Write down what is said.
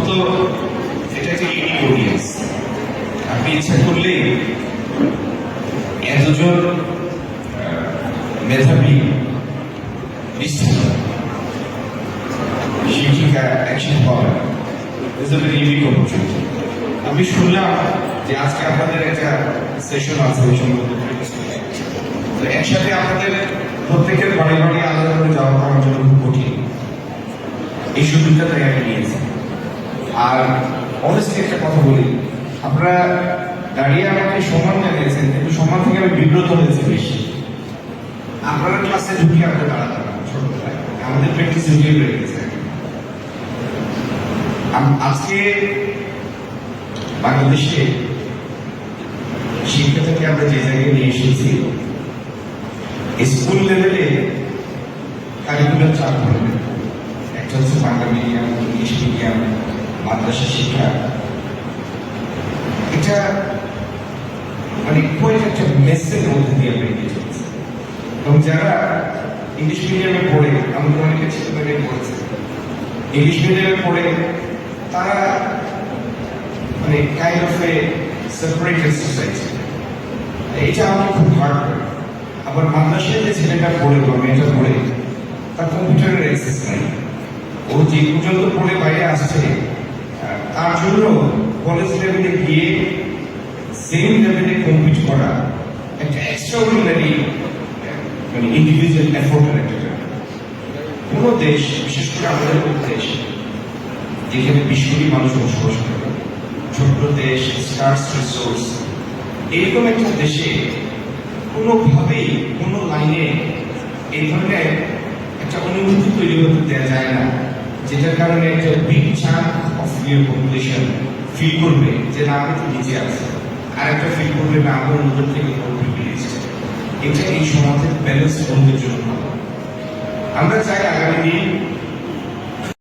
প্রথমত এটা একটা ইউনিক অডিয়েন্স। আপনি ইচ্ছা করলে এতজন মেধাবী শিক্ষিকা একসাথে পাবেন, ইউনিক অপরচুনিটি। আমি শুনলাম যে আজকে আপনাদের একটা সেশন আছে ওই সম্পর্কে, তো একসাথে আপনাদের প্রত্যেকের বাড়ি বাড়ি আলাদা করে যাওয়া আমার জন্য খুব কঠিন। এই সুযোগটা তাই আমি নিয়েছি। আর অনেস্টলি একটা কথা বলি, আপনারা দাঁড়িয়ে আমাকে সম্মান জানিয়েছেন, কিন্তু সম্মান থেকে আমি বিব্রত হয়েছি বেশি। আপনারা ক্লাসে ঢুকে আমরা দাঁড়াতাম ছোটবেলায়, আমাদের প্র্যাকটিস ঢুকিয়ে রয়ে গেছে। আজকে বাংলাদেশে শিক্ষাটাকে আমরা যে জায়গায় নিয়ে এসেছি, স্কুল লেভেলে কারিকুলার 4 ধরনের। একটা হচ্ছে বাংলা মিডিয়াম, ইংলিশ মিডিয়াম, মাদ্রাসা শিক্ষা। এটা মানে কয়েক একটা মেসের মধ্যে দিয়ে আমরা এগিয়ে চলছে। এবং যারা ইংলিশ মিডিয়ামে পড়ে, আমাদের অনেকে ছেলেমেয়ে পড়েছে ইংলিশ মিডিয়ামে পড়ে, তারা মানে kind of A separated society. এটা আমার খুব হার্ড করে। আবার মাদ্রাসায় যে ছেলেটা পড়ে বা মেয়েটা পড়ে, তার কম্পিউটারের অ্যাক্সেস নাই। ও যে পর্যন্ত পড়ে বাইরে আসছে, তার জন্য কলেজ লেভেলে গিয়ে সেম লেভেলে কম্পিট করা একটা এক্সট্রাঅর্ডিনারি মানে ইন্ডিভিজুয়াল এফোর্টের একটা ব্যাপার। কোনো দেশ, বিশেষ করে আমাদের মতো দেশ যেখানে 20 কোটি মানুষ বসবাস করে, ছোট্ট দেশ, স্কার্স রিসোর্স, এইরকম একটা দেশে কোনোভাবেই কোনো লাইনে এই ধরনের একটা অনুভূতি তৈরি হতে দেওয়া যায় না, যেটার কারণে একটা big chunk of your population feel করবে যে না, আমি তো নিচে আছে, আর একটা ফিল করবে না, আমরা অন্যদের থেকে প্রিভিলেজড। এটা এই সমাজের ব্যালেন্স বন্ধের জন্য। আমরা চাই আগামী দিন